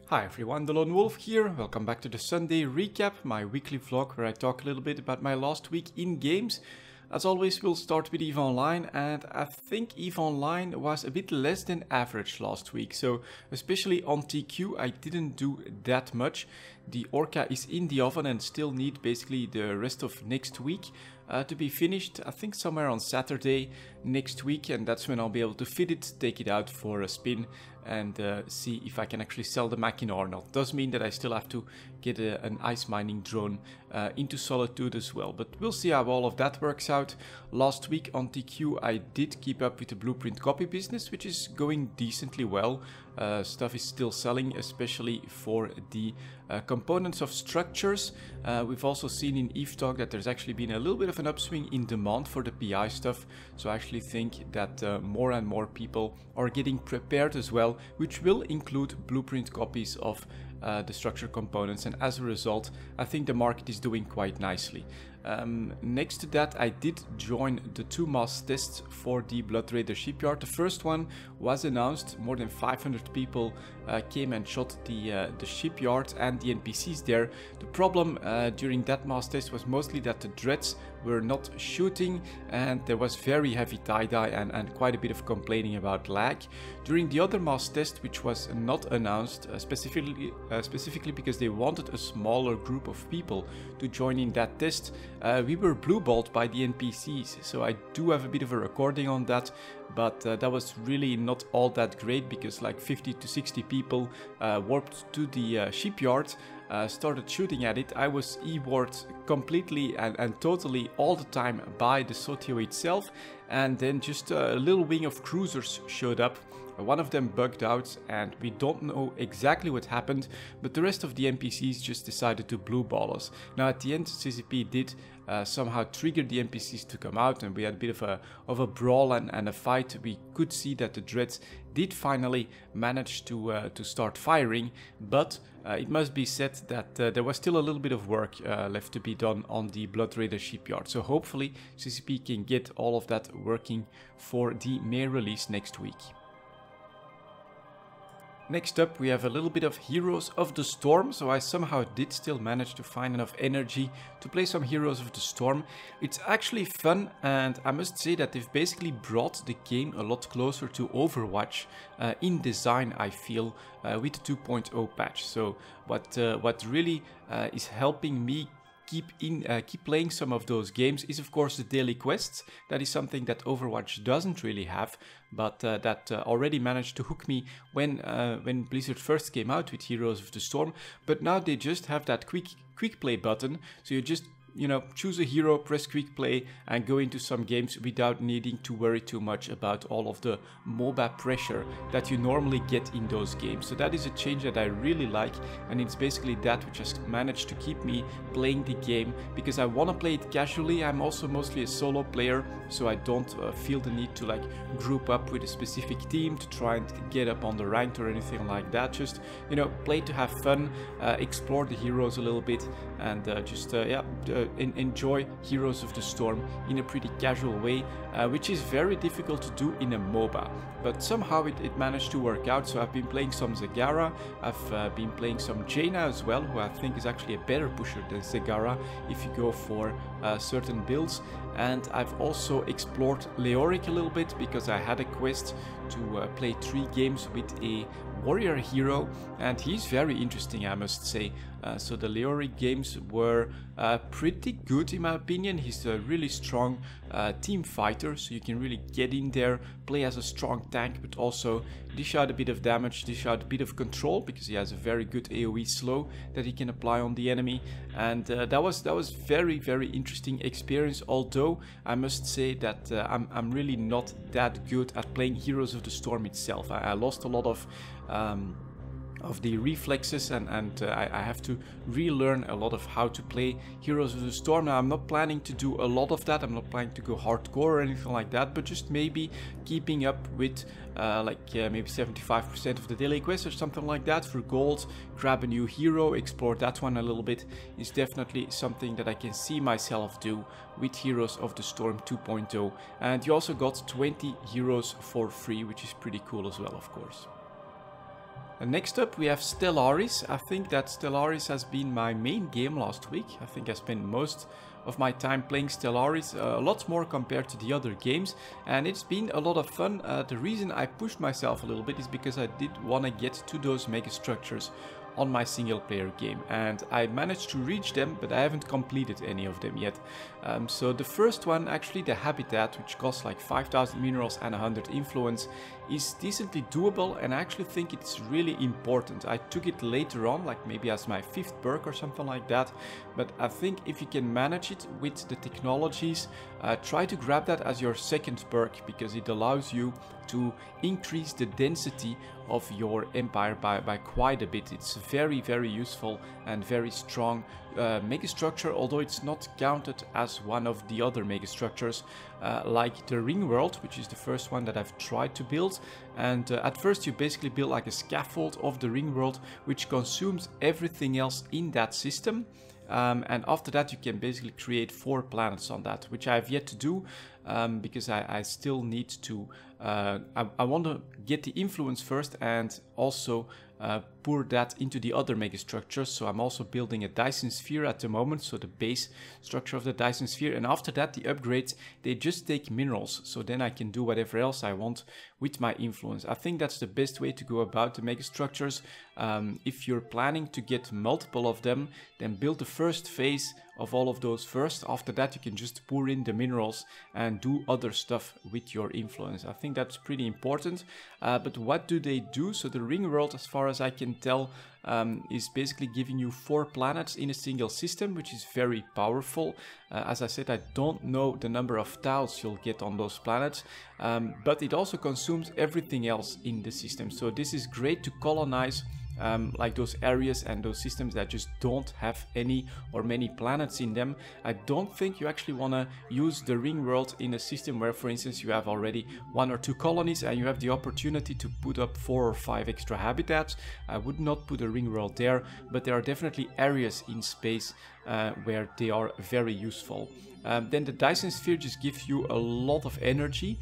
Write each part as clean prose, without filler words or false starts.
Hi everyone, delonewolf here. Welcome back to the Sunday recap, my weekly vlog where I talk a little bit about my last week in games. As always, we'll start with EVE Online, and I think EVE Online was a bit less than average last week. So, especially on TQ, I didn't do that much. The Orca is in the oven and still need basically the rest of next week to be finished. I think somewhere on Saturday next week, and that's when I'll be able to fit it, take it out for a spin, and see if I can actually sell the machina or not. Does mean that I still have to get an ice mining drone into Solitude as well, but we'll see how all of that works out. Last week on TQ I did keep up with the blueprint copy business, which is going decently well. Stuff is still selling, especially for the components of structures. We've also seen in EVE Talk that there's actually been a little bit of an upswing in demand for the PI stuff, so I actually think that more and more people are getting prepared as well, which will include blueprint copies of the structure components, and as a result I think the market is doing quite nicely. Next to that, I did join the 2 mass tests for the Blood Raider shipyard. The first one was announced, more than 500 people came and shot the shipyard and the NPCs there. The problem during that mass test was mostly that the dreads were not shooting, and there was very heavy tie-dye and quite a bit of complaining about lag. During the other mass test, which was not announced, specifically because they wanted a smaller group of people to join in that test, we were blue-balled by the NPCs, so I do have a bit of a recording on that, but that was really not all that great, because like 50 to 60 people warped to the shipyard, started shooting at it. I was E-warded completely and totally all the time by the Sotio itself, and then just a little wing of cruisers showed up. One of them bugged out and we don't know exactly what happened, but the rest of the NPCs just decided to blue ball us. Now at the end, CCP did somehow trigger the NPCs to come out, and we had a bit of a brawl and a fight. We could see that the dreads did finally manage to start firing, but it must be said that there was still a little bit of work left to be done on the Blood Raider shipyard. So hopefully CCP can get all of that working for the May release next week. Next up, we have a little bit of Heroes of the Storm, so I somehow did still manage to find enough energy to play some Heroes of the Storm. It's actually fun, and I must say that they've basically brought the game a lot closer to Overwatch in design, I feel, with the 2.0 patch. So what really is helping me keep playing some of those games is of course the daily quests. That is something that Overwatch doesn't really have, but that already managed to hook me when Blizzard first came out with Heroes of the Storm. But now they just have that quick play button, so you just choose a hero, press quick play, and go into some games without needing to worry too much about all of the MOBA pressure that you normally get in those games. So that is a change that I really like, and it's basically that which has managed to keep me playing the game, because I want to play it casually. I'm also mostly a solo player, so I don't feel the need to like group up with a specific team to try and get up on the ranked or anything like that. Just play to have fun, explore the heroes a little bit, and enjoy Heroes of the Storm in a pretty casual way, which is very difficult to do in a MOBA. But somehow it managed to work out. So I've been playing some Zagara, I've been playing some Jaina as well, who I think is actually a better pusher than Zagara if you go for certain builds. And I've also explored Leoric a little bit, because I had a quest to play 3 games with a warrior hero, and he's very interesting, I must say. So the Leoric games were pretty good in my opinion. He's a really strong team fighter, so you can really get in there, play as a strong tank, but also dish out a bit of damage, dish out a bit of control, because he has a very good AoE slow that he can apply on the enemy. And that was very interesting experience, although I must say that I'm really not that good at playing Heroes of the Storm itself. I lost a lot of the reflexes, and I have to relearn a lot of how to play Heroes of the Storm. Now I'm not planning to do a lot of that, I'm not planning to go hardcore or anything like that, but just maybe keeping up with maybe 75% of the daily quests or something like that for gold. Grab a new hero, explore that one a little bit is definitely something that I can see myself do with Heroes of the Storm 2.0. And you also got 20 heroes for free, which is pretty cool as well, of course. And next up we have Stellaris. I think that Stellaris has been my main game last week. I think I spent most of my time playing Stellaris, a lot more compared to the other games, and it's been a lot of fun. The reason I pushed myself a little bit is because I did want to get to those megastructures on my single player game, and I managed to reach them, but I haven't completed any of them yet. So the first one, actually the habitat, which costs like 5,000 minerals and 100 influence, is decently doable, and I actually think it's really important. I took it later on, like maybe as my 5th perk or something like that, but I think if you can manage it with the technologies, try to grab that as your 2nd perk, because it allows you to increase the density of your empire by quite a bit. It's very, very useful and very strong megastructure, although it's not counted as one of the other megastructures, like the ring world, which is the first one that I've tried to build. And at first you basically build like a scaffold of the ring world, which consumes everything else in that system. And after that you can basically create 4 planets on that, which I have yet to do, because I still need to, I want to get the influence first and also pour that into the other megastructures. So I'm also building a Dyson sphere at the moment, so the base structure of the Dyson sphere, and after that the upgrades, they just take minerals, so then I can do whatever else I want with my influence. I think that's the best way to go about the megastructures. If you're planning to get multiple of them, then build the first phase of all of those first. After that you can just pour in the minerals and do other stuff with your influence. I think that's pretty important. But what do they do? So the ring world, as far as I can tell, is basically giving you 4 planets in a single system, which is very powerful. As I said, I don't know the number of tiles you'll get on those planets, but it also consumes everything else in the system. So this is great to colonize like those areas and those systems that just don't have any or many planets in them. I don't think you actually want to use the ring world in a system where, for instance, you have already 1 or 2 colonies and you have the opportunity to put up 4 or 5 extra habitats. I would not put a ring world there, but there are definitely areas in space where they are very useful. Then the Dyson sphere just gives you a lot of energy.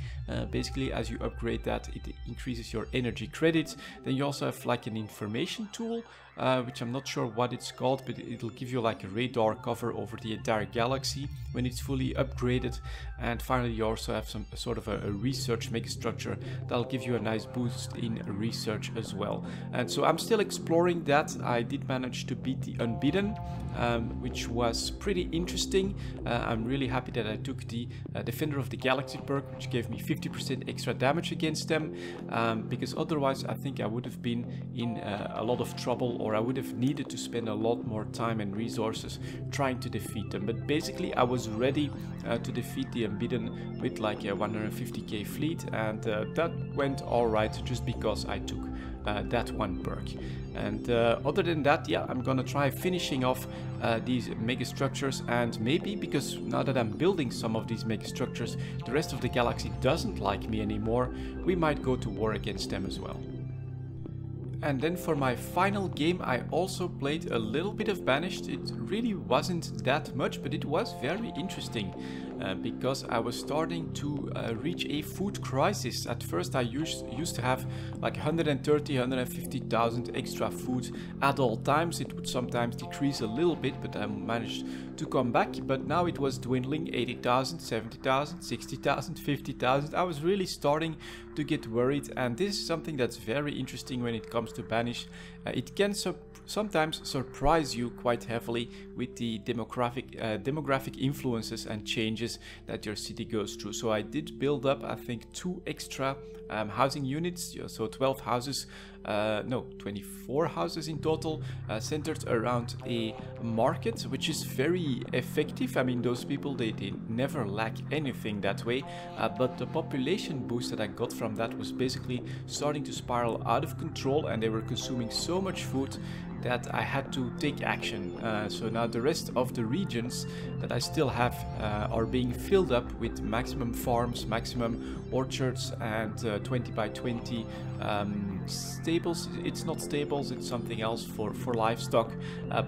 Basically, as you upgrade that, it increases your energy credits. Then you also have like an information tool, which I'm not sure what it's called, but it'll give you like a radar cover over the entire galaxy when it's fully upgraded. And finally, you also have some sort of a research megastructure that'll give you a nice boost in research as well. And so I'm still exploring that. I did manage to beat the Unbeaten, which was pretty interesting. I'm really happy that I took the Defender of the Galaxy perk, which gave me 50% extra damage against them, because otherwise I think I would have been in a lot of trouble, or I would have needed to spend a lot more time and resources trying to defeat them. But basically I was ready to defeat the Unbeaten with like a 150k fleet, and that went alright just because I took that one perk. And other than that, yeah, I'm gonna try finishing off these megastructures, and maybe, because now that I'm building some of these megastructures, the rest of the galaxy doesn't like me anymore, we might go to war against them as well. And then for my final game, I also played a little bit of Banished. It really wasn't that much, but it was very interesting because I was starting to reach a food crisis. At first I used to have like 130, 150,000 extra food at all times. It would sometimes decrease a little bit, but I managed to come back. But now it was dwindling, 80,000, 70,000, 60,000, 50,000. I was really starting to get worried, and this is something that's very interesting when it comes to Banish. It can sometimes surprise you quite heavily with the demographic influences and changes that your city goes through. So I did build up, I think, 2 extra housing units, so 12 houses, no, 24 houses in total, centered around a market, which is very effective. I mean, those people, they never lack anything that way, but the population boost that I got from that was basically starting to spiral out of control, and they were consuming so much food that I had to take action. So now the rest of the regions that I still have are being filled up with maximum farms, maximum orchards, and 20 by 20 stables. It's not stables, it's something else for livestock,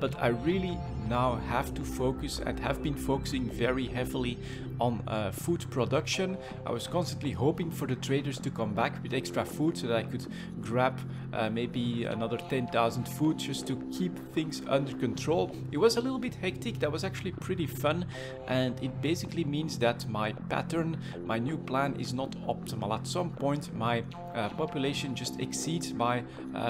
but I really now have to focus and have been focusing very heavily on food production. I was constantly hoping for the traders to come back with extra food so that I could grab maybe another 10,000 food just to keep things under control. It was a little bit hectic. That was actually pretty fun, and it basically means that my pattern, my new plan is not optimal. At some point my population just exceeds my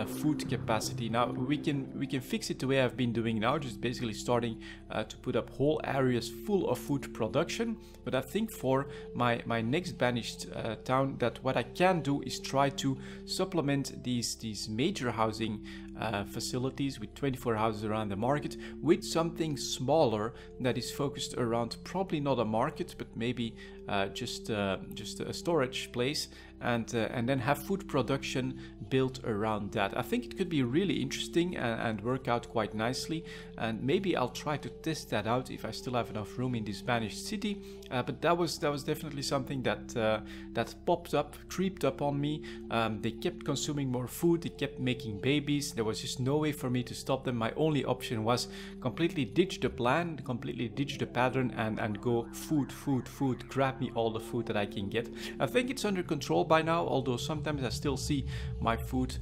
food capacity. Now we can fix it the way I've been doing now, just basically starting to put up whole areas full of food production. But I think for my next banished town, that what I can do is try to supplement these major housing facilities with 24 houses around the market with something smaller that is focused around probably not a market, but maybe just a storage place, and then have food production built around that. I think it could be really interesting and work out quite nicely, and maybe I'll try to test that out if I still have enough room in this banished city. But that was definitely something that popped up, creeped up on me. They kept consuming more food, they kept making babies. There was just no way for me to stop them. My only option was completely ditch the plan, completely ditch the pattern, and go food, grab me all the food that I can get. I think it's under control by now, although sometimes I still see my food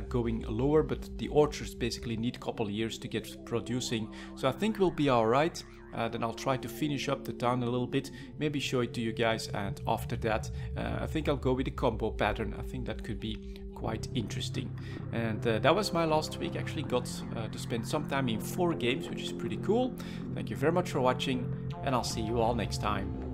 going lower, but the orchards basically need a couple of years to get producing, so I think we'll be all right. Then I'll try to finish up the town a little bit, maybe show it to you guys, and after that I think I'll go with the combo pattern. I think that could be quite interesting. And that was my last week. Actually got to spend some time in 4 games, which is pretty cool. Thank you very much for watching, and I'll see you all next time.